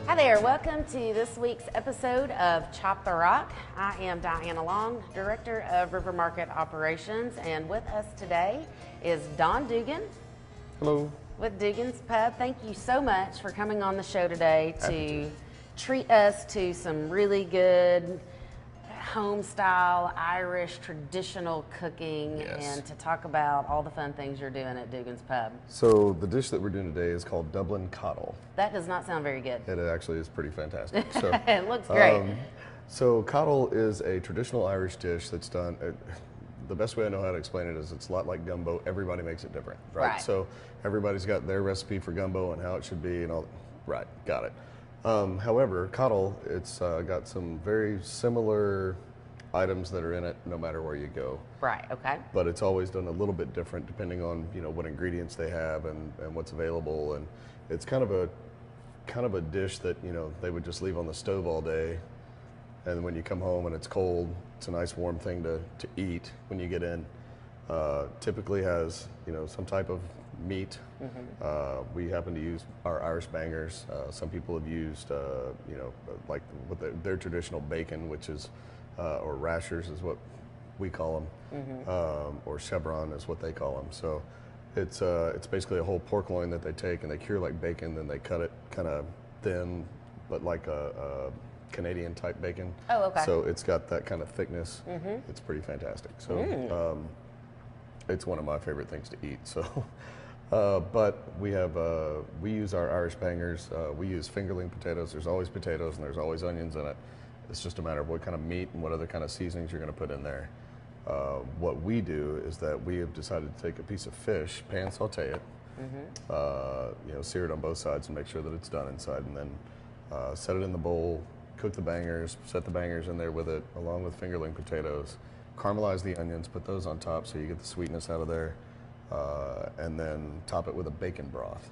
Hi there, welcome to this week's episode of Chop the Rock. I am Diana Long, Director of River Market Operations, and with us today is Don Dugan. Hello. With Dugan's Pub. Thank you so much for coming on the show today to treat us to some really good home style Irish traditional cooking and to talk about all the fun things you're doing at Dugan's Pub. So the dish that we're doing today is called Dublin Coddle. That does not sound very good. It actually is pretty fantastic. So, it looks great. So coddle is a traditional Irish dish that's done, the best way I know how to explain it is it's a lot like gumbo. Everybody makes it different, right? So everybody's got their recipe for gumbo and how it should be and all. Right, got it. However, coddle, it's got some very similar items that are in it no matter where you go. Right, okay. But it's always done a little bit different depending on, you know, what ingredients they have and what's available. And it's kind of a dish that, you know, they would just leave on the stove all day. And when you come home and it's cold, it's a nice warm thing to eat when you get in. Typically has, you know, some type of meat. We happen to use our Irish bangers. Some people have used, you know, like their traditional bacon, which is, or rashers is what we call them, or chevron is what they call them. So it's basically a whole pork loin that they take and they cure like bacon, then they cut it kind of thin, but like a Canadian type bacon. Oh, okay. So it's got that kind of thickness. It's pretty fantastic. So it's one of my favorite things to eat. So, but we use our Irish bangers. We use fingerling potatoes. There's always potatoes and there's always onions in it. It's just a matter of what kind of meat and what other kind of seasonings you're going to put in there. What we do is that we have decided to take a piece of fish, pan saute it, you know, sear it on both sides and make sure that it's done inside, and then set it in the bowl, cook the bangers, set the bangers in there with it, along with fingerling potatoes, caramelize the onions, put those on top so you get the sweetness out of there, and then top it with a bacon broth.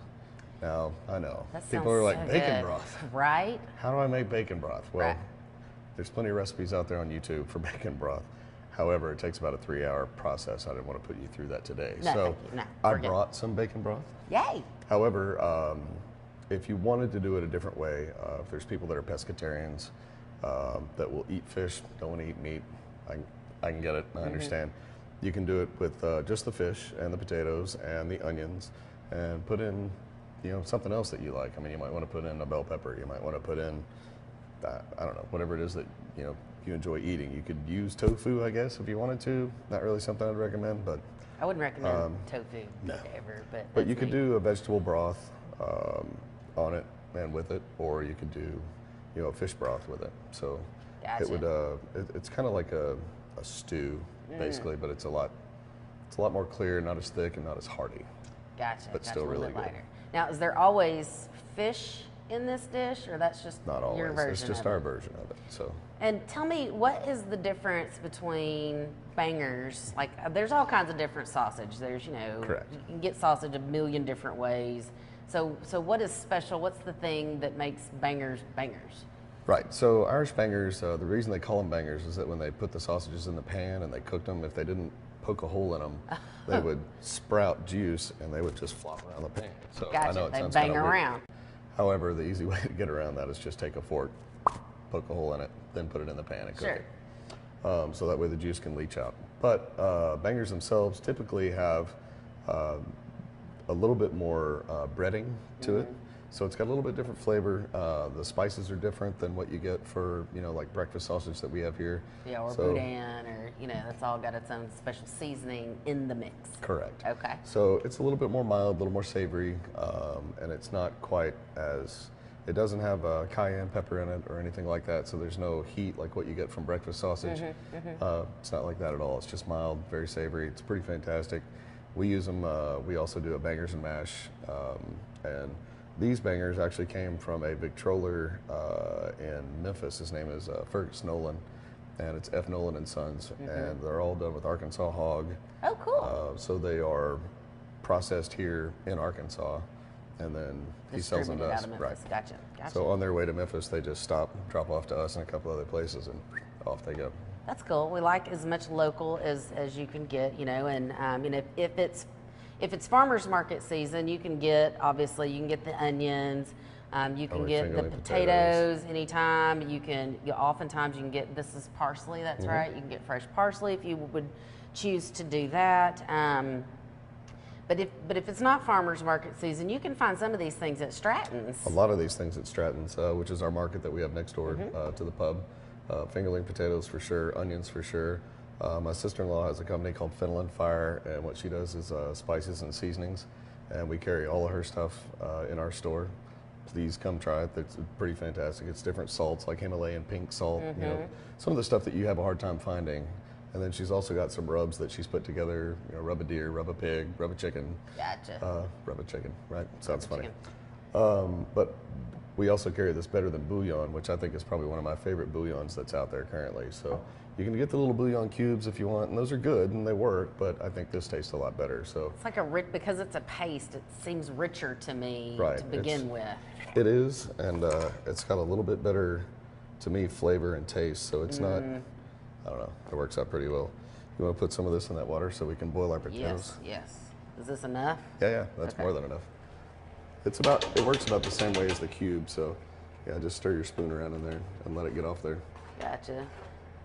Now, I know, people are like, bacon broth. Right? How do I make bacon broth? Well, there's plenty of recipes out there on YouTube for bacon broth. However, it takes about a 3-hour process. I didn't want to put you through that today. No, so no, I brought some bacon broth. Yay! However, if you wanted to do it a different way, if there's people that are pescatarians that will eat fish, don't want to eat meat, I can get it, I understand. You can do it with just the fish and the potatoes and the onions and put in, you know, something else that you like. I mean, you might want to put in a bell pepper, you might want to put in, I don't know, whatever it is that, you know, you enjoy eating. You could use tofu, I guess, if you wanted to. Not really something I'd recommend, but I wouldn't recommend tofu ever, but you could do a vegetable broth on it and with it, or you could do, you know, a fish broth with it. So it would it's kind of like a stew basically, but it's a lot more clear, not as thick and not as hearty. Gotcha. But still really good. Lighter. Now, is there always fish in this dish, or that's just not always? Your version? It's just our version of it. So. And tell me, what is the difference between bangers? Like, there's all kinds of different sausage. There's, you know, you can get sausage a million different ways. So what is special? What's the thing that makes bangers bangers? Right. So Irish bangers, the reason they call them bangers is that when they put the sausages in the pan and they cooked them, if they didn't poke a hole in them, they would sprout juice and they would just flop around the pan. So I know it sounds bang kind of around. Weird. However, the easy way to get around that is just take a fork, poke a hole in it, then put it in the pan and cook it. So that way the juice can leach out. But bangers themselves typically have a little bit more breading to it. So it's got a little bit different flavor. The spices are different than what you get for, you know, like breakfast sausage that we have here. Yeah, or boudin, or, you know, that's all got its own special seasoning in the mix. Correct. Okay. So it's a little bit more mild, a little more savory, and it's not quite as, it doesn't have cayenne pepper in it or anything like that, so there's no heat like what you get from breakfast sausage. It's not like that at all. It's just mild, very savory. It's pretty fantastic. We use them, we also do a bangers and mash, and these bangers actually came from a Victrola in Memphis. His name is Fergus Nolan, and it's F. Nolan and Sons, and they're all done with Arkansas hog. Oh, cool. So they are processed here in Arkansas, and then he sells them to us. Right. Gotcha. So on their way to Memphis, they just stop, drop off to us and a couple other places, and off they go. That's cool. We like as much local as you can get, you know, and you know, if it's farmers market season, you can get, obviously, you can get the onions. You can like get the fingerling potatoes anytime. Oftentimes you can get, this is parsley, that's Mm-hmm. right. You can get fresh parsley if you would choose to do that. But if it's not farmers market season, you can find some of these things at Stratton's. A lot of these things at Stratton's, which is our market that we have next door to the pub. Fingerling potatoes for sure, onions for sure. My sister-in-law has a company called Finland Fire, and what she does is spices and seasonings, and we carry all of her stuff in our store. Please come try it. It's pretty fantastic. It's different salts like Himalayan pink salt, you know, some of the stuff that you have a hard time finding. And then she's also got some rubs that she's put together, you know, rub a deer, rub a pig, rub a chicken. Gotcha. Rub a chicken, right? Sounds funny. Chicken. But we also carry this Better Than Bouillon, which I think is probably one of my favorite bouillons that's out there currently. So you can get the little bouillon cubes if you want, and those are good and they work, but I think this tastes a lot better. So It's like because it's a paste, it seems richer to me Right, to begin with. it is, and it's got a little bit better, to me, flavor and taste. So it's not, I don't know, it works out pretty well. You want to put some of this in that water so we can boil our potatoes? Yes. Is this enough? Yeah, that's Okay. more than enough. It works about the same way as the cube, so yeah, just stir your spoon around in there and let it get off there. Gotcha.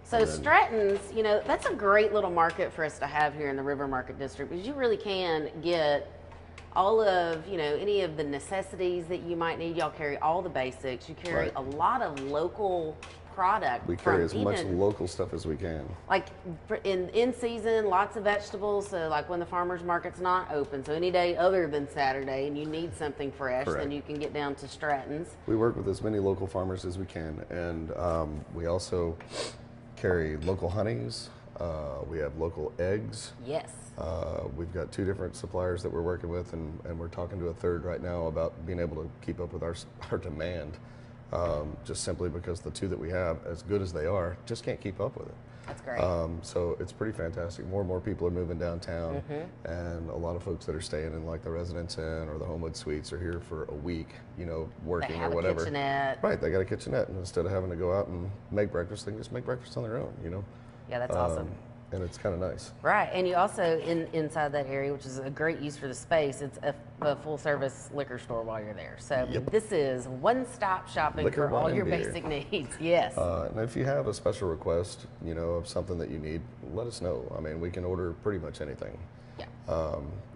So And then- Stratton's, you know, that's a great little market for us to have here in the River Market District because you really can get all of, you know, any of the necessities that you might need. Y'all carry all the basics. You carry Right. a lot of local product. We carry from as much even, local stuff as we can. like in season, lots of vegetables. So like when the farmers market's not open, so any day other than Saturday, and you need something fresh, Correct. then you can get down to Stratton's. We work with as many local farmers as we can, and we also carry local honeys. We have local eggs. Yes. We've got 2 different suppliers that we're working with, and we're talking to a third right now about being able to keep up with our demand. Just simply because the 2 that we have, as good as they are, just can't keep up with it. That's great. So it's pretty fantastic. More and more people are moving downtown, and a lot of folks that are staying in like the Residence Inn or the Homewood Suites are here for a week, you know, They working have or whatever. a kitchenette. Right, they got a kitchenette, and instead of having to go out and make breakfast, they can just make breakfast on their own, you know. Yeah, that's awesome. And it's kind of nice. Right, and you also inside that area, which is a great use for the space, it's a full service liquor store while you're there. So Yep. this is one-stop shopping Liquor, for all wine, your and beer. basic needs. Yes. And if you have a special request, you know, of something that you need, let us know. I mean, we can order pretty much anything. Yeah.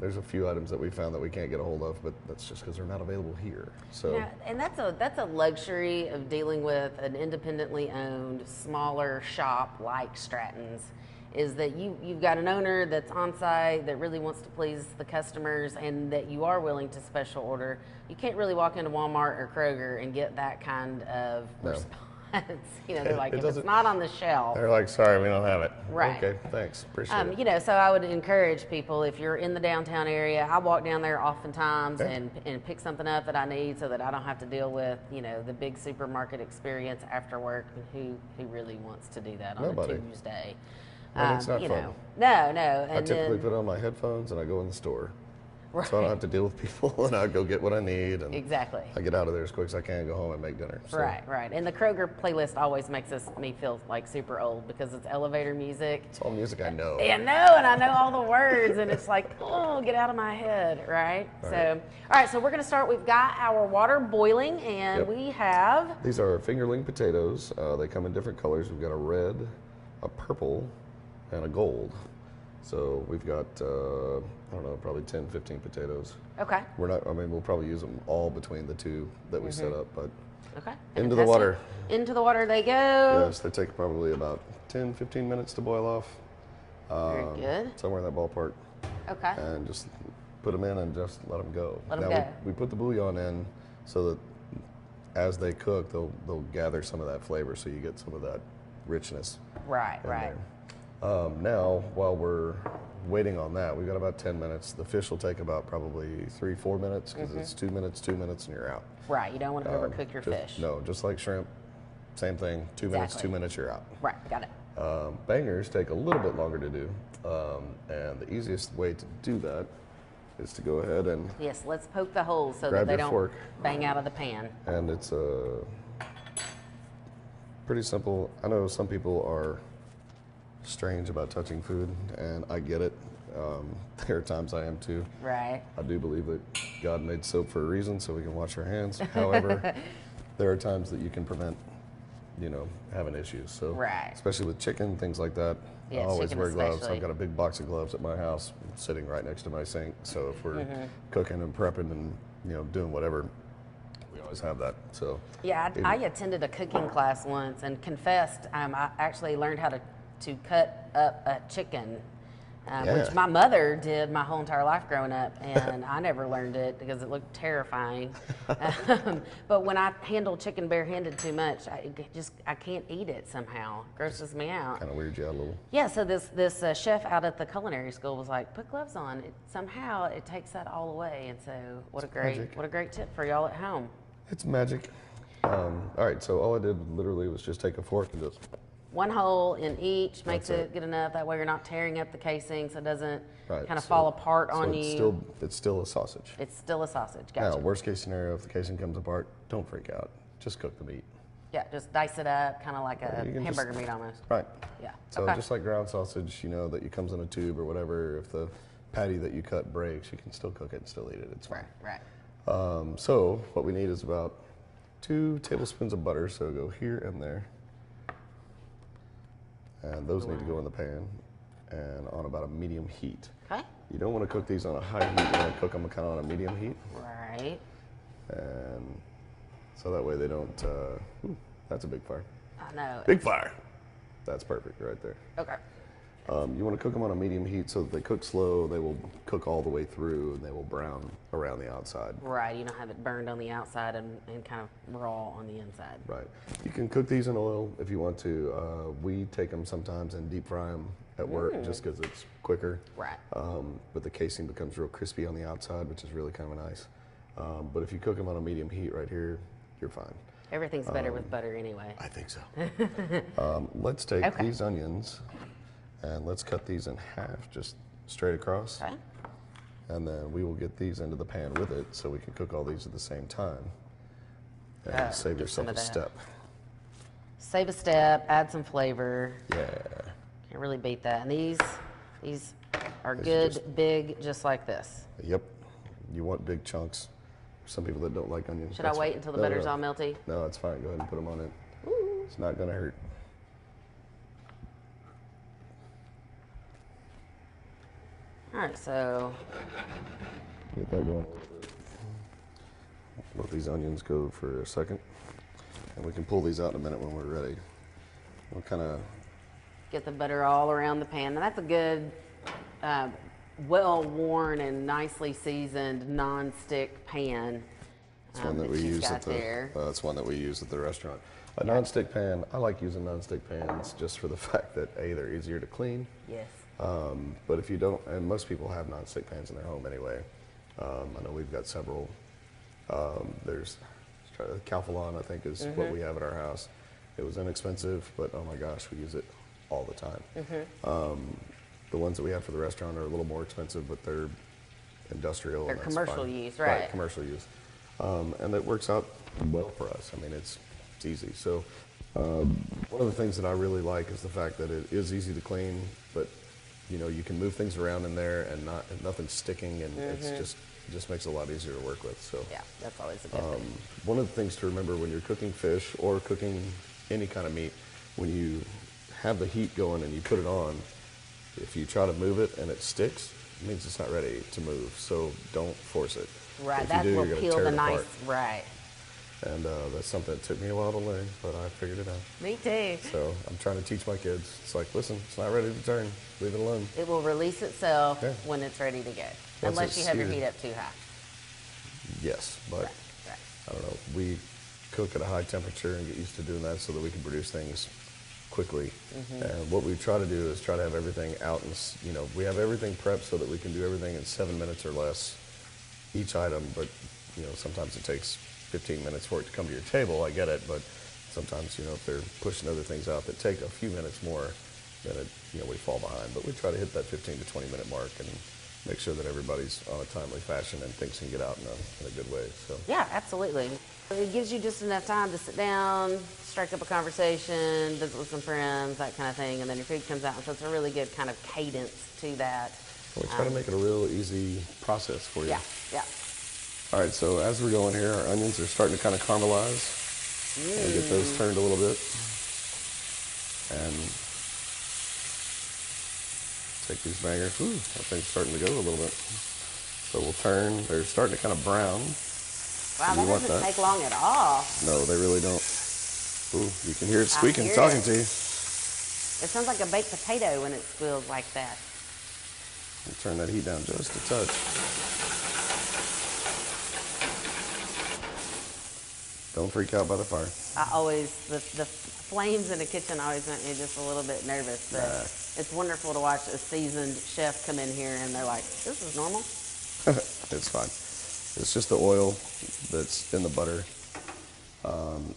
There's a few items that we found that we can't get a hold of, but that's just because they're not available here. So Yeah, and that's a luxury of dealing with an independently owned smaller shop like Stratton's, is that you've got an owner that's on site that really wants to please the customers and that you are willing to special order. You can't really walk into Walmart or Kroger and get that kind of No. response. You know, they're like, It if it's doesn't- not on the shelf. they're like, sorry, we don't have it. Right. Okay, thanks. Appreciate it. You know, so I would encourage people, if you're in the downtown area, I walk down there oftentimes Okay. and pick something up that I need so that I don't have to deal with, you know, the big supermarket experience after work. Who really wants to do that on Nobody. a Tuesday? And it's not you fun. know, no. I And typically then, put on my headphones and I go in the store. right, So I don't have to deal with people, and I go get what I need, and exactly. I get out of there as quick as I can, go home and make dinner. So, Right. And the Kroger playlist always makes me feel like super old because it's elevator music. It's all music I know. And I know all the words, and it's like, oh, get out of my head, right? All So, right. all right, so we're gonna start. We've got our water boiling, and Yep. we have, These are fingerling potatoes. They come in different colors. We've got a red, a purple, and a gold. So we've got, I don't know, probably 10, 15 potatoes. okay, We'll probably use them all between the 2 that we set up, but okay. Into the fantastic. water. Into the water they go. yes, they take probably about 10, 15 minutes to boil off. Very good. Somewhere in that ballpark. Okay. And just put them in and just let them go. Let 'em now go. We put the bouillon in so that as they cook, they'll gather some of that flavor, so you get some of that richness Right. in Right. there. Now, while we're waiting on that, we've got about 10 minutes. The fish will take about probably 3-4 minutes because it's 2 minutes, and you're out. Right. You don't want to overcook your Just- fish. No, just like shrimp, same thing. 2 minutes, Exactly. 2 minutes, you're out. Right. Got it. Bangers take a little bit longer to do, and the easiest way to do that is to go ahead and Yes. Let's poke the holes so Grab that they your don't fork. bang out of the pan. it's pretty simple. I know some people are strange about touching food, and I get it. There are times I am too. Right. I do believe that God made soap for a reason so we can wash our hands. However, there are times that you can prevent, having issues. So, right. especially with chicken, things like that, I always wear gloves. Especially. I've got a big box of gloves at my house sitting right next to my sink. So if we're cooking and prepping and, doing whatever, we always have that. So yeah, I attended a cooking class once and confessed I actually learned how to cut up a chicken, which my mother did my whole entire life growing up, and I never learned it because it looked terrifying. But when I handle chicken barehanded too much, I can't eat it somehow. It grosses me out. Kind of weird you out a little. Yeah, so this chef out at the culinary school was like, put gloves on. Somehow it takes that all away, and so what a great tip for y'all at home. It's magic. All right, so all I did literally was just take a fork and just... One hole in each makes it good enough. That way you're not tearing up the casing so it doesn't kind of fall apart on you. It's still a sausage. It's still a sausage. Gotcha. Now, worst case scenario, if the casing comes apart, don't freak out. Just cook the meat. Yeah, just dice it up, kind of like a hamburger meat almost. Right. Yeah. So just like ground sausage, that it comes in a tube or whatever, if the patty that you cut breaks, you can still cook it and still eat it. It's fine. Right. So what we need is about 2 tablespoons of butter. So go here and there. And those need to go in the pan and on about a medium heat. Okay. You don't want to cook these on a high heat. You want to cook them kind of on a medium heat. Right. And so that way they don't, that's a big fire. I know. Big fire. That's perfect right there. Okay. You want to cook them on a medium heat so that they cook slow. They will cook all the way through and they will brown around the outside. Right. You don't have it burned on the outside and kind of raw on the inside. Right. You can cook these in oil if you want to. We take them sometimes and deep fry them at work just because it's quicker. Right. But the casing becomes real crispy on the outside, which is really kind of nice. But if you cook them on a medium heat right here, you're fine. Everything's better with butter anyway. I think so. Let's take these onions and let's cut these in half, just straight across. Okay. And then we will get these into the pan with it so we can cook all these at the same time. And save yourself a step. Save a step, add some flavor. Yeah. Can't really beat that. And these are good, big, just like this. Yep. You want big chunks. Some people that don't like onions. Should I wait until the butter's all melty? No, it's fine. Go ahead and put them on it. Ooh. It's not going to hurt. All right, so get that going. Let these onions go for a second, and we can pull these out in a minute when we're ready. We'll kind of get the butter all around the pan. Now that's a good, well-worn and nicely seasoned non-stick pan. It's one that we use at the. It's one that we use at the restaurant. A non-stick pan. I like using non-stick pans just for the fact that they're easier to clean. Yes. But if you don't, and most people have non-stick pans in their home anyway. I know we've got several. There's Calphalon, I think, is what we have at our house. It was inexpensive, but oh my gosh, we use it all the time. The ones that we have for the restaurant are a little more expensive, but they're industrial. They're commercial use, right? Right, commercial use. And it works out well for us. I mean, it's easy. So one of the things that I really like is the fact that it is easy to clean, but you can move things around in there and nothing's sticking, and it just makes it a lot easier to work with. So yeah, that's always a good thing. One of the things to remember when you're cooking fish or cooking any kind of meat, when you have the heat going and you put it on, if you try to move it and it sticks, it means it's not ready to move. So don't force it. Right, that will peel the nice, right. And that's something that took me a while to learn, but I figured it out. Me too. So I'm trying to teach my kids. It's like, listen, it's not ready to turn. Leave it alone. It will release itself when it's ready to go. Unless you have your heat up too high. Yes, but I don't know. We cook at a high temperature and get used to doing that so that we can produce things quickly. And what we try to do is try to have everything out, and we have everything prepped so that we can do everything in 7 minutes or less each item. But sometimes it takes 15 minutes for it to come to your table. I get it, but sometimes if they're pushing other things out that take a few minutes more, then we fall behind. But we try to hit that 15 to 20 minute mark and make sure that everybody's on a timely fashion and things can get out in a good way. So yeah, absolutely. It gives you just enough time to sit down, strike up a conversation, visit with some friends, that kind of thing, and then your food comes out. And so it's a really good kind of cadence to that. We try to make it a real easy process for you. Yeah, yeah. All right, so as we're going here, our onions are starting to kind of caramelize. And get those turned a little bit. And take these bangers. Ooh, that thing's starting to go a little bit. So we'll turn. They're starting to kind of brown. Wow, that doesn't take long at all. No, they really don't. Ooh, you can hear it squeaking, talking to you. It sounds like a baked potato when it squeals like that. And turn that heat down just a touch. Don't freak out by the fire. The flames in the kitchen always make me just a little bit nervous, but it's wonderful to watch a seasoned chef come in here and they're like, this is normal. It's fine. It's just the oil that's in the butter.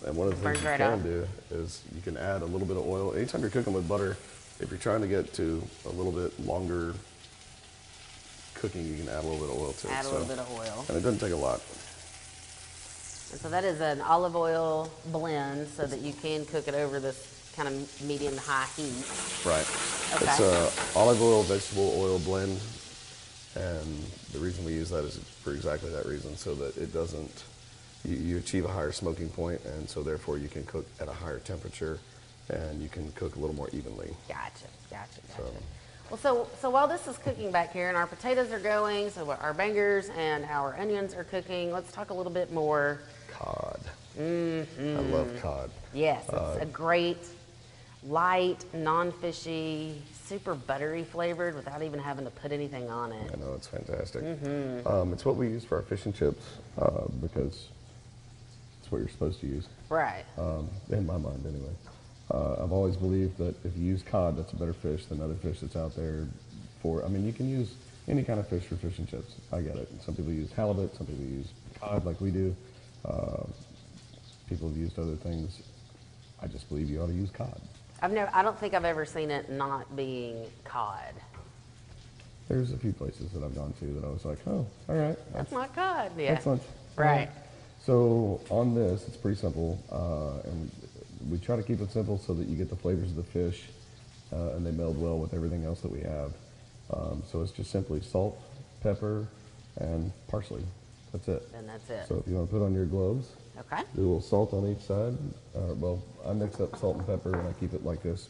And one of the things you can do is you can add a little bit of oil. Anytime you're cooking with butter, if you're trying to get to a little bit longer cooking, you can add a little bit of oil to it. Add a little bit of oil. And it doesn't take a lot. And so that is an olive oil blend so that you can cook it over this kind of medium to high heat. Right. Okay. It's a olive oil, vegetable oil blend. And the reason we use that is for exactly that reason, so that it doesn't, you achieve a higher smoking point, and so therefore you can cook at a higher temperature and you can cook a little more evenly. Gotcha. Well, so while this is cooking back here and our potatoes are going, so our bangers and our onions are cooking, let's talk a little bit more. Cod. I love cod. Yes, it's a great, light, non-fishy, super buttery flavored without even having to put anything on it. I know, it's fantastic. It's what we use for our fish and chips because it's what you're supposed to use. Right. In my mind, anyway. I've always believed that if you use cod, that's a better fish than other fish that's out there I mean, you can use any kind of fish for fish and chips. I get it. Some people use halibut, some people use cod like we do. People have used other things. I just believe you ought to use cod. I don't think I've ever seen it not being cod. There's a few places that I've gone to that I was like, oh, all right. That's not cod. Yeah. That's lunch. Right. So on this, it's pretty simple. And we try to keep it simple so that you get the flavors of the fish and they meld well with everything else that we have. So it's just simply salt, pepper, and parsley. That's it. And that's it. So if you want to put on your gloves, okay. do a little salt on each side. Well, I mix up salt and pepper and I keep it like this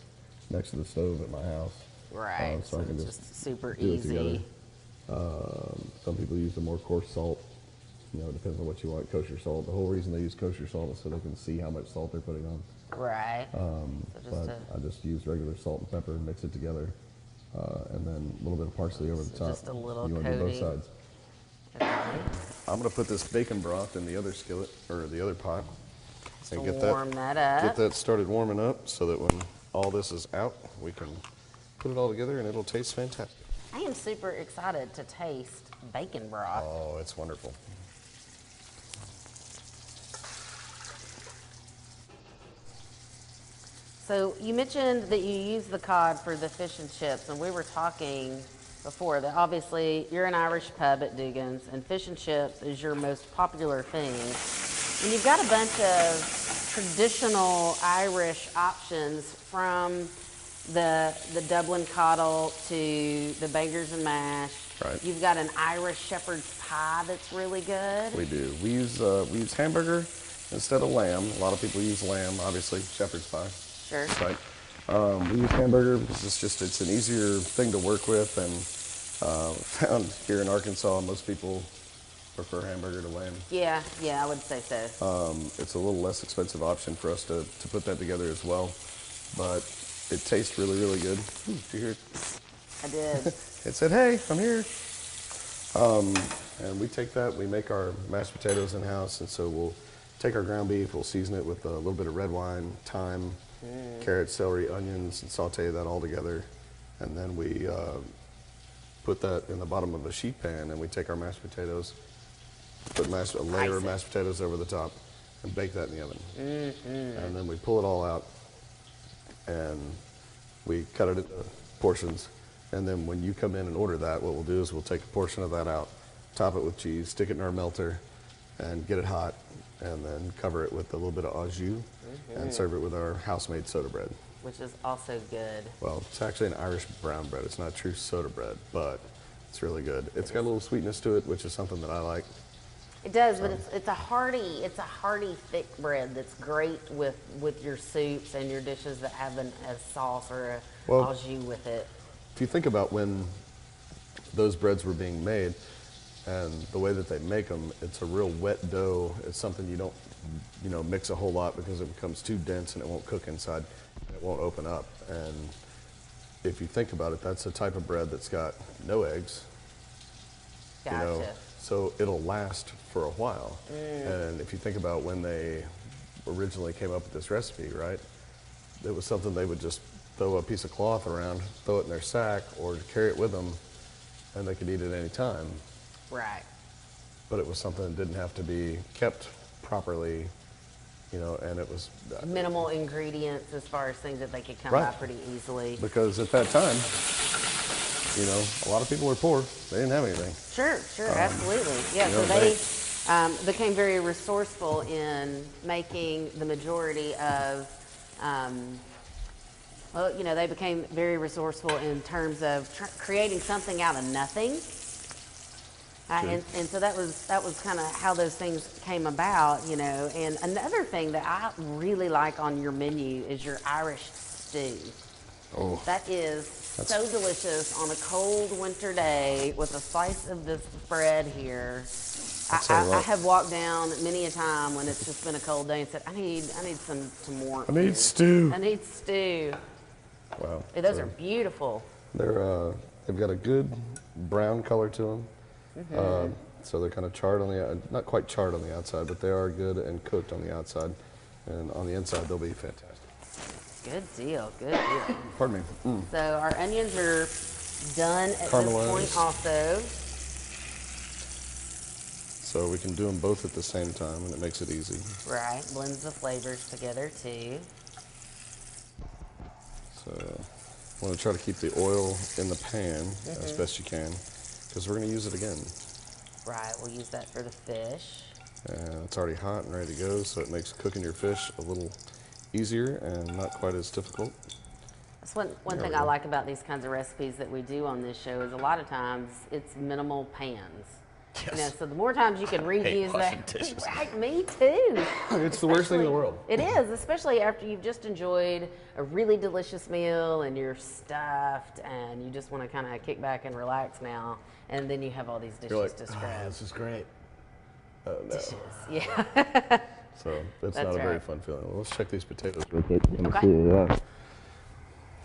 next to the stove at my house. Right. So I can just super do it easy. together. Some people use the more coarse salt. You know, it depends on what you want. Kosher salt. The whole reason they use kosher salt is so they can see how much salt they're putting on. Right. I just use regular salt and pepper and mix it together. And then a little bit of parsley over the top. Just a little You want to do both coating. sides. I'm going to put this bacon broth in the other skillet, or the other pot. And get that started warming up so that when all this is out, we can put it all together and it'll taste fantastic. I am super excited to taste bacon broth. Oh, it's wonderful. So you mentioned that you use the cod for the fish and chips, and we were talking before that obviously you're an Irish pub at Dugan's, and fish and chips is your most popular thing. And you've got a bunch of traditional Irish options, from the Dublin Coddle to the bangers and mash. Right. You've got an Irish shepherd's pie that's really good. We do. We use hamburger instead of lamb. A lot of people use lamb, obviously, shepherd's pie. Sure. Right. We use hamburger because it's an easier thing to work with, and found here in Arkansas most people prefer hamburger to lamb. Yeah, I would say so. It's a little less expensive option for us to put that together as well, but it tastes really, really good. Ooh, did you hear it? I did. It said, hey, I'm here. And we take that, we make our mashed potatoes in-house, and so we'll take our ground beef, we'll season it with a little bit of red wine, thyme, carrots, celery, onions, and saute that all together. And then we put that in the bottom of a sheet pan, and we take our mashed potatoes, put a layer of mashed potatoes over the top, and bake that in the oven. And then we pull it all out, and we cut it into portions. And then when you come in and order that, what we'll do is we'll take a portion of that out, top it with cheese, stick it in our melter, and get it hot, and then cover it with a little bit of au jus, and serve it with our house-made soda bread. Which is also good. Well, it's actually an Irish brown bread. It's not true soda bread, but It's really good. It's got a little sweetness to it, which is something that I like. It does, but it's a hearty thick bread that's great with your soups and your dishes that have a sauce or a au jus with it. If you think about when those breads were being made and the way that they make them, it's a real wet dough. It's something you don't, mix a whole lot because it becomes too dense and it won't cook inside and it won't open up. And if you think about it, that's a type of bread that's got no eggs. Gotcha. So it'll last for a while. And if you think about when they originally came up with this recipe, right? It was something they would just throw a piece of cloth around, throw it in their sack, or carry it with them, and they could eat it any time. Right. But it was something that didn't have to be kept properly, and it was minimal ingredients as far as things that they could come by pretty easily. Because at that time, a lot of people were poor. They didn't have anything. Sure, absolutely. Yeah, so they became very resourceful in making the majority of, they became very resourceful in terms of creating something out of nothing. And so that was kind of how those things came about, And another thing that I really like on your menu is your Irish stew. Oh. That is so delicious on a cold winter day with a slice of this bread here. I have walked down many a time when it's just been a cold day and said, I need some warmth. I need stew. I need stew. Wow. Hey, those are beautiful. They've got a good brown color to them. So they're kind of charred on the, not quite charred on the outside, but they are good and cooked on the outside. And on the inside, they'll be fantastic. Good deal, good deal. Pardon me. So our onions are done at this point also. So we can do them both at the same time, and it makes it easy. Right, blends the flavors together too. So I want to try to keep the oil in the pan as best you can, because we're going to use it again. Right, we'll use that for the fish. And it's already hot and ready to go, so it makes cooking your fish a little easier and not quite as difficult. That's one thing I like about these kinds of recipes that we do on this show is a lot of times it's minimal pans. Yes. So the more times you can reuse that. Right, me too. It's the worst thing in the world. It is, especially after you've just enjoyed a really delicious meal and you're stuffed and you just want to kind of kick back and relax now, and then you have all these dishes to scrub. Oh, this is great. No. Dishes, yeah. So that's not a very fun feeling. Well, let's check these potatoes real Okay. quick.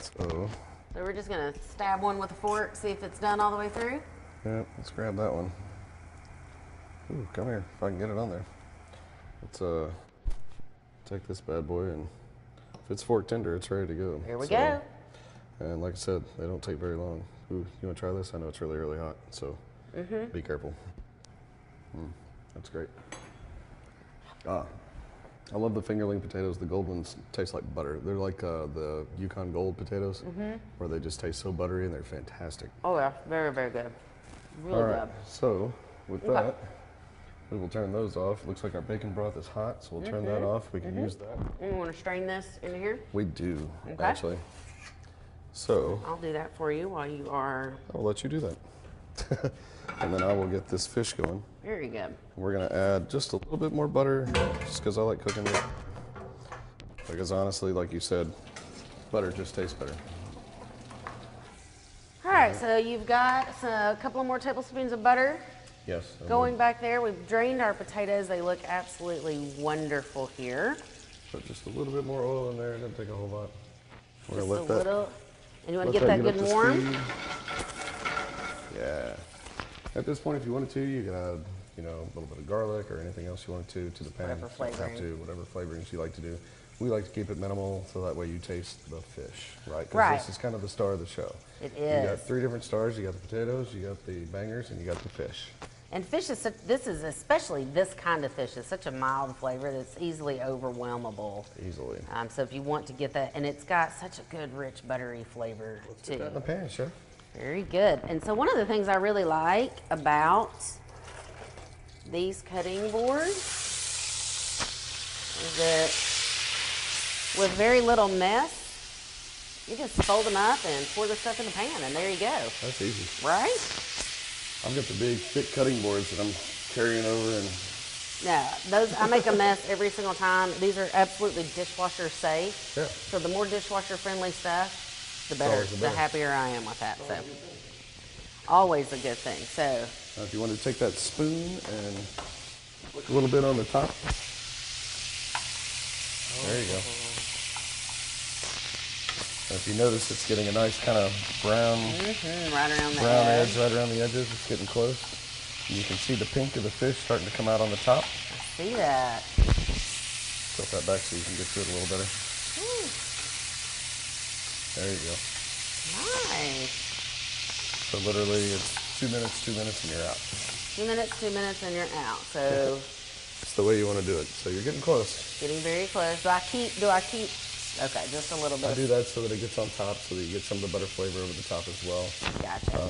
So we're just gonna stab one with a fork, see if it's done all the way through. yeah, let's grab that one. Ooh, come here, if I can get it on there. Let's take this bad boy, and if it's fork tender, it's ready to go. Here we go. And like I said, they don't take very long. Ooh, you want to try this? I know it's really, really hot, so be careful. That's great. I love the fingerling potatoes. The gold ones taste like butter. They're like the Yukon Gold potatoes, where they just taste so buttery and they're fantastic. Oh yeah, very, very good. Really All right, good. so with that, we will turn those off. Looks like our bacon broth is hot, so we'll turn that off. We can use that. You want to strain this into here? We do, actually. So I'll do that for you while you are. I'll let you do that. And then I will get this fish going. Very good. We're gonna add just a little bit more butter, just because I like cooking it. Because honestly, like you said, butter just tastes better. All right, so you've got a couple of more tablespoons of butter. Yes. Going back there, we've drained our potatoes. They look absolutely wonderful here. Put just a little bit more oil in there. It doesn't take a whole lot. We're Just gonna a let that. little. And you want to get that good and up to warm? speed. Yeah. At this point, if you wanted to, you could add, a little bit of garlic or anything else you wanted to the pan. Whatever flavoring. Whatever flavorings you like to do. We like to keep it minimal so that way you taste the fish, right? Because Right. this is kind of the star of the show. It You is. got 3 different stars. You got the potatoes, you got the bangers, and you got the fish. And fish is such, this is especially this kind of fish is such a mild flavor that's easily overwhelmable. Easily. So if you want to get that, and it's got such a good, rich, buttery flavor too. Put that in the pan, chef. Very good. And so one of the things I really like about these cutting boards is that with very little mess, you just fold them up and pour the stuff in the pan, and there you go. That's easy. Right? I've got the big, thick cutting boards that I'm carrying over, and No, those I make a mess every single time. These are absolutely dishwasher safe. yeah. So the more dishwasher friendly stuff, the better, always the the better. happier I am with that. So always a good thing. So Now, if you want to take that spoon and flick a little bit on the top, there you go. And if you notice, it's getting a nice kind of brown, right around the brown edge. edge right around the edges. It's getting close. And you can see the pink of the fish starting to come out on the top. See that? Tilt that back so you can get to it a little better. Ooh, There you go. nice. So literally, it's 2 minutes, and you're out. 2 minutes, 2 minutes, and you're out. So It's the way you want to do it. So you're getting close. getting very close. Do I keep? Okay, just a little bit. I do that so that it gets on top, so that you get some of the butter flavor over the top as well. Gotcha.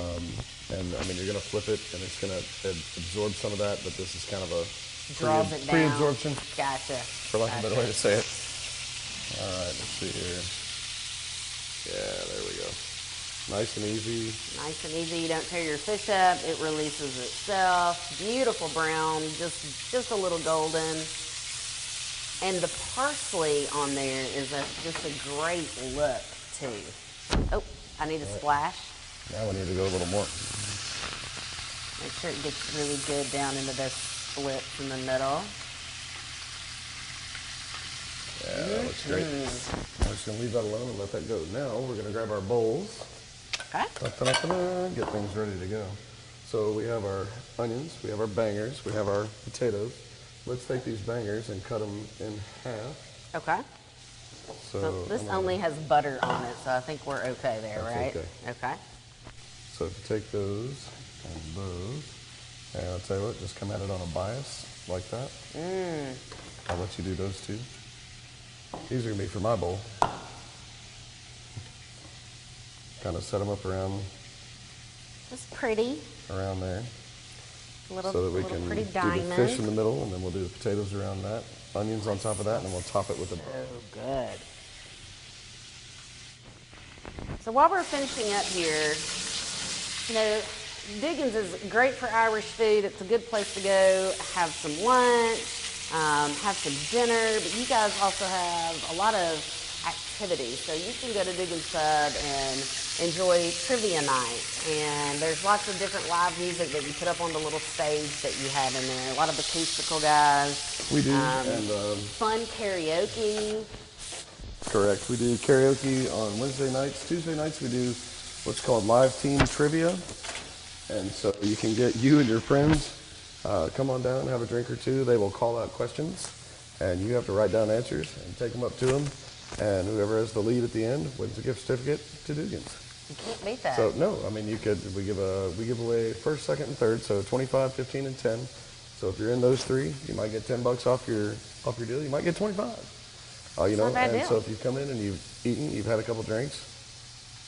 And I mean, you're going to flip it, and it's going to absorb some of that, but this is kind of a Draws it down. pre-absorption, Gotcha. for lack of a better way to say it. All right, let's see here. Yeah, there we go. Nice and easy. Nice and easy. You don't tear your fish up. It releases itself. Beautiful brown, just a little golden. And the parsley on there is just a great look too. Oh, I need a splash. Now we need to go a little more. Make sure it gets really good down into those splits in the middle. Yeah, that looks great. I'm just going to leave that alone and let that go. Now we're going to grab our bowls. Okay. Get things ready to go. So we have our onions, we have our bangers, we have our potatoes. Let's take these bangers and cut them in half. Okay. So this only has butter on it, so I think we're okay there, That's right? okay. Okay. So if you take those and those, and I'll tell you what, just come at it on a bias like that. I'll let you do those two. These are going to be for my bowl. Kind of set them up around That's pretty. there. Little, So that we little can pretty do diamond. the fish in the middle, and then we'll do the potatoes around that, onions on top of that, and then we'll top it with a. Oh, good. So while we're finishing up here, you know, Dugan's is great for Irish food. It's a good place to go, have some lunch, have some dinner, but you guys also have a lot of activities. So you can go to Dugan's Pub and enjoy trivia night. And there's lots of different live music that you put up on the little stage that you have in there. A lot of acoustical guys. We do, and fun karaoke. correct. We do karaoke on Wednesday nights. Tuesday nights we do what's called live team trivia, and so you can get you and your friends come on down, have a drink or two. They will call out questions, and you have to write down answers and take them up to them. And whoever has the lead at the end wins a gift certificate to Dugan's. You can't beat that. So no, I mean we give away first, second, and third. So 25, 15, and 10. So if you're in those three, you might get $10 off your deal. You might get 25. You know, not a bad and deal. so if you come in and you've eaten, you've had a couple drinks,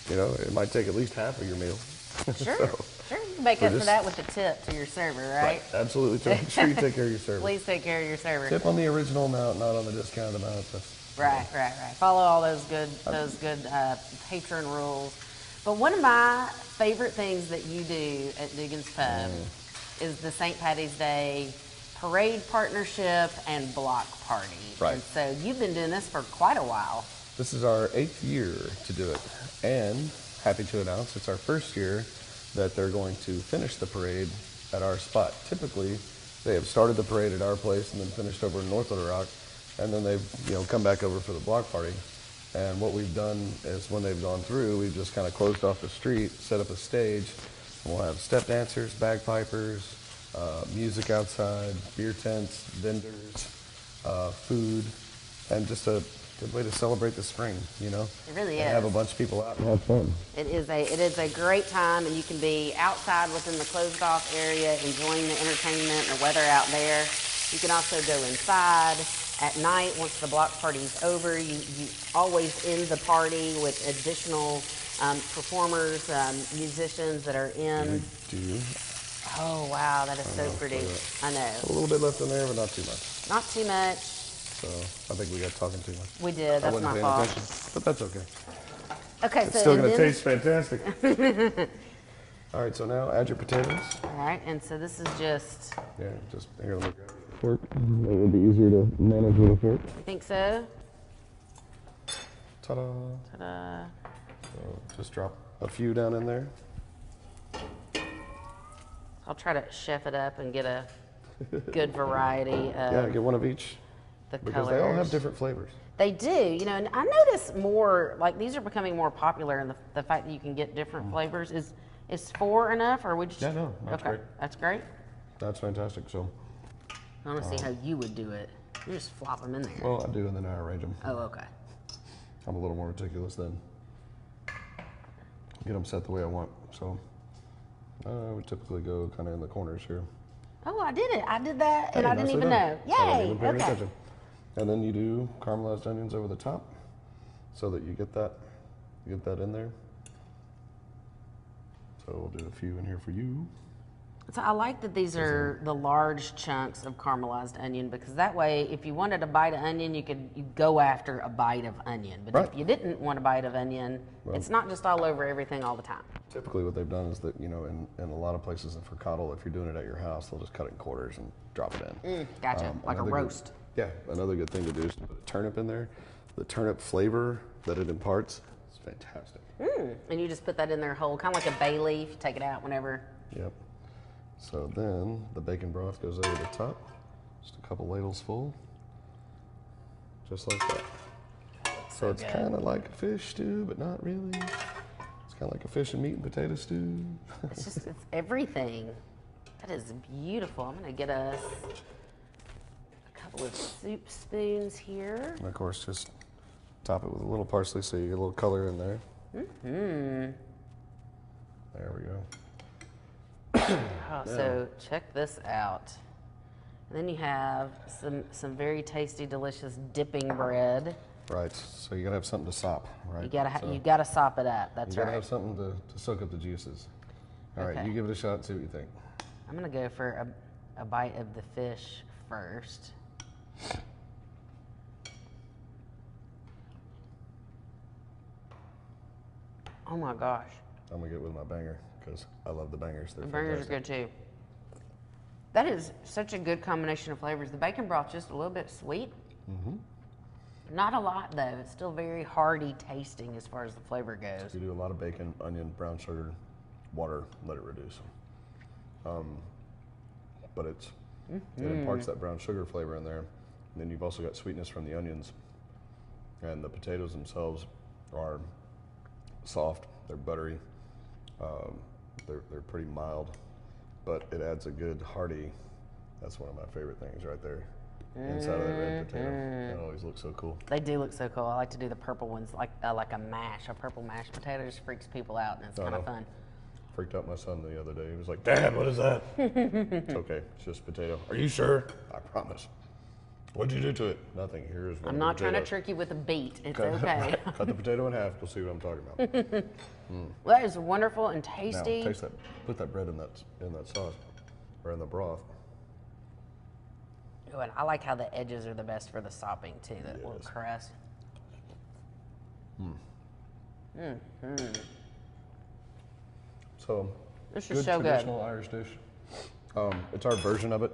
you know, it might take at least half of your meal. Sure, So, sure. You can make up for just- that with the tip to your server, right? absolutely. So make sure you take care of your service. Please take care of your server. Tip on the original amount, not on the discounted amount. Right. Follow all those good patron rules. But one of my favorite things that you do at Dugan's Pub is the St. Patty's Day parade partnership and block party. Right. And so you've been doing this for quite a while. This is our 8th year to do it, and happy to announce it's our first year that they're going to finish the parade at our spot. Typically, they have started the parade at our place and then finished over in North Little Rock, and then they've come back over for the block party. And what we've done is when they've gone through, we've just kind of closed off the street, set up a stage, and we'll have step dancers, bagpipers, music outside, beer tents, vendors, food, and just a good way to celebrate the spring, you know? It really and is. have a bunch of people out and have fun. It is a great time, and you can be outside within the closed off area enjoying the entertainment and the weather out there. You can also go inside at night once the block party's over. You always end the party with additional performers, musicians that are in. We do. Oh wow, that is so pretty. I know. A little bit left in there, but not too much. Not too much. So I think we got talking too much. We did. I That's wasn't my paying fault. attention, but that's okay. Okay, It's so still and going to then- taste fantastic. All right, so now add your potatoes. All right, and so this is just. Yeah, just here. Let me grab the fork. It would be easier to manage with a fork. You think so? Ta-da! Ta-da! So just drop a few down in there. I'll try to chef it up and get a good variety of. Yeah, get one of each. Because colors. they all have different flavors. They do, you know, and I notice more, like these are becoming more popular, and the fact that you can get different flavors. Is 4 enough, or would you? Yeah, no, that's okay. great. That's great. That's fantastic. So. I want to see how you would do it. You just flop them in there. Well, I do, and then I arrange them. Oh, okay. I'm a little more meticulous then. Get them set the way I want. So I would typically go kind of in the corners here. Oh, I did it. I did that, and Hey, I didn't nicely even done. know. I Yay! wasn't even paying Okay. attention. And then you do caramelized onions over the top, so that you get that in there. So we'll do a few in here for you. So I like that these are the large chunks of caramelized onion, because that way, if you wanted a bite of onion, you go after a bite of onion. But Right. if you didn't want a bite of onion, it's not just all over everything all the time. Typically what they've done is that, you know, in a lot of places for coddle, if you're doing it at your house, they'll just cut it in quarters and drop it in. Gotcha, like a Another good- roast. Yeah, another good thing to do is to put a turnip in there. The turnip flavor that it imparts is fantastic. And you just put that in there whole, kind of like a bay leaf. You take it out whenever. Yep. So then the bacon broth goes over the top. Just a couple ladles full. Just like that. So it's good. kind of like a fish stew, but not really. It's kind of like a fish and meat and potato stew. It's everything. That is beautiful. I'm gonna get us a couple of soup spoons here. And of course, just top it with a little parsley so you get a little color in there. There we go. Oh, so check this out. And then you have some very tasty, delicious dipping bread. Right. So you gotta have something to sop, right? You gotta sop it up. That's You gotta right. have something to soak up the juices. All right, Okay. you give it a shot and see what you think. I'm gonna go for a bite of the fish first. Oh my gosh, I'm gonna get with my banger because I love the bangers. They're the burgers are fantastic. good too. That is such a good combination of flavors. The bacon broth just a little bit sweet. Not a lot though. It's still very hearty tasting as far as the flavor goes. You do a lot of bacon, onion, brown sugar, water, let it reduce. But it imparts that brown sugar flavor in there. And then you've also got sweetness from the onions. And the potatoes themselves are soft, they're buttery, they're pretty mild, but it adds a good hearty, that's one of my favorite things right there. Inside of that red potato. It always looks so cool. They do look so cool. I like to do the purple ones, like a mash. A purple mashed potato just freaks people out, and it's kind of fun. Freaked out my son the other day. He was like, "Dad, what is that?" It's okay. It's just potato. Are you sure? I promise. What'd you do to it? Nothing. Here's one. I'm not trying to trick you with a beat. It's okay. Cut the potato in half. You'll see what I'm talking about. Well, that is wonderful and Now, tasty. taste that. Put that bread in that sauce or in the broth. Oh, and I like how the edges are the best for the sopping too. That little Yes. crust. So, This is good so good. traditional Irish dish. It's our version of it,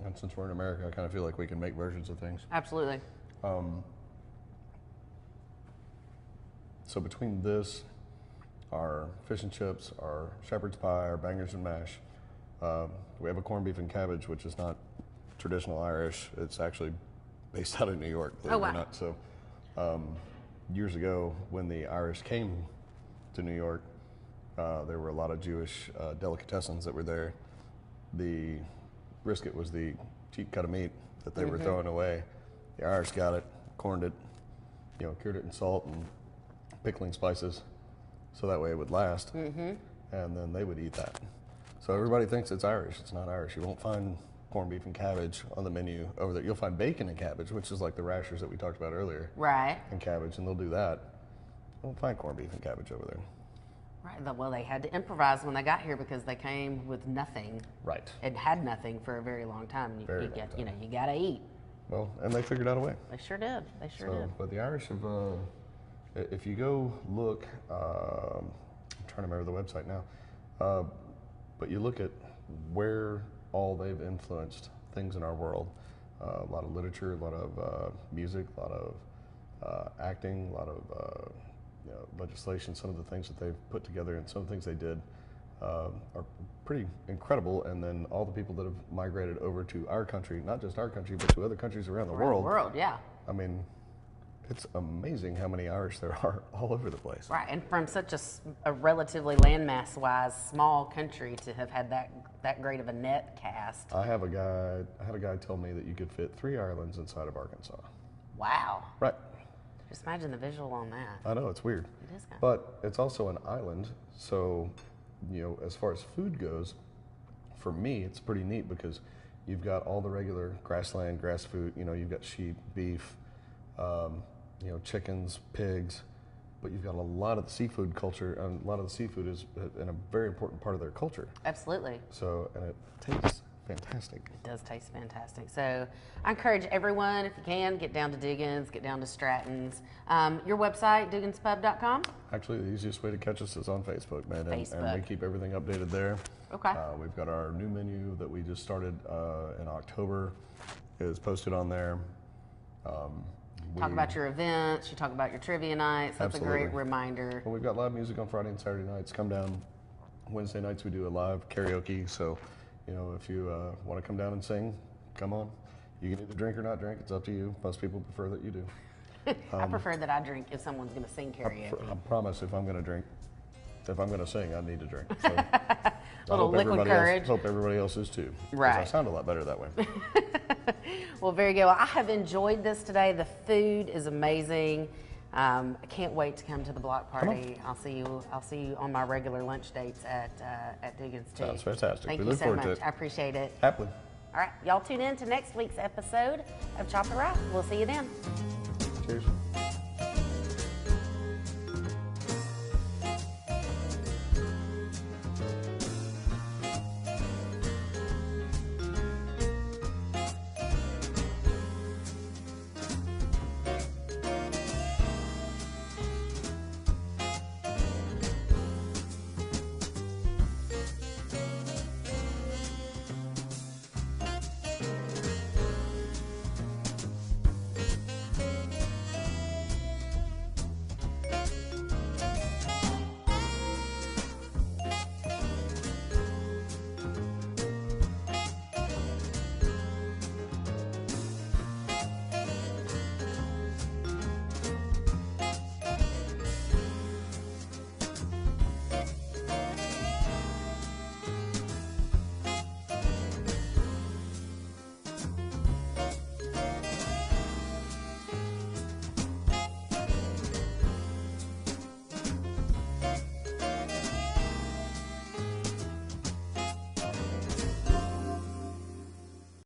and since we're in America, I kind of feel like we can make versions of things. Absolutely. So between this, our fish and chips, our shepherd's pie, our bangers and mash, we have a corned beef and cabbage, which is not traditional Irish. It's actually based out of New York, believe it or wow. not. So years ago, when the Irish came to New York, there were a lot of Jewish delicatessens that were there. The brisket was the cheap cut of meat that they were throwing away. The Irish got it, corned it, cured it in salt and pickling spices, so that way it would last. And then they would eat that. So everybody thinks it's Irish. It's not Irish. You won't find corned beef and cabbage on the menu over there. You'll find bacon and cabbage, which is like the rashers that we talked about earlier, Right. and cabbage, and they'll do that. You won't find corned beef and cabbage over there. Right. Well, they had to improvise when they got here because they came with nothing. Right. It had nothing for a very long time. Very You long get, time. you gotta eat. Well, and they figured out a way. They sure did. They sure So, did. but the Irish have, if you go look, I'm trying to remember the website now. But you look at where all they've influenced things in our world. A lot of literature, a lot of music, a lot of acting, a lot of legislation. Some of the things that they've put together and some of the things they did are pretty incredible. And then all the people that have migrated over to our country, not just our country, but to other countries around the world. Yeah. I mean, it's amazing how many Irish there are all over the place. Right, and from such a relatively landmass-wise small country to have had that great of a net cast. I had a guy tell me that you could fit 3 islands inside of Arkansas. Wow. Right. Just imagine the visual on that. I know, it's weird. It is kind of. But it's also an island, so, as far as food goes, for me, it's pretty neat because you've got all the regular grassland, grass food, you've got sheep, beef, chickens, pigs, but you've got a lot of the seafood culture, and a lot of the seafood is a very important part of their culture. Absolutely. So, and it tastes fantastic. It does taste fantastic. So I encourage everyone, if you can, get down to Dugan's, get down to Stratton's. Your website, duganspub.com? Actually, the easiest way to catch us is on Facebook, man. Facebook. And we keep everything updated there. Okay. We've got our new menu that we just started in October is posted on there. Talk about your events, you talk about your trivia nights. That's Absolutely. A great reminder. Well, we've got live music on Friday and Saturday nights. Come down. Wednesday nights we do a live karaoke. So, if you want to come down and sing, come on. You can either drink or not drink. It's up to you. Most people prefer that you do. I prefer that I drink if someone's going to sing karaoke. I promise if I'm going to sing, I need to drink. So Little liquid courage. Hope everybody else is too. Right. I sound a lot better that way. Well, very good. Well, I have enjoyed this today. The food is amazing. I can't wait to come to the block party. I'll see you on my regular lunch dates at Dugan's too. Sounds fantastic. Thank We you look so forward much. to it. I appreciate it. Happily. All right, y'all tune in to next week's episode of Chop It Right. We'll see you then. Cheers.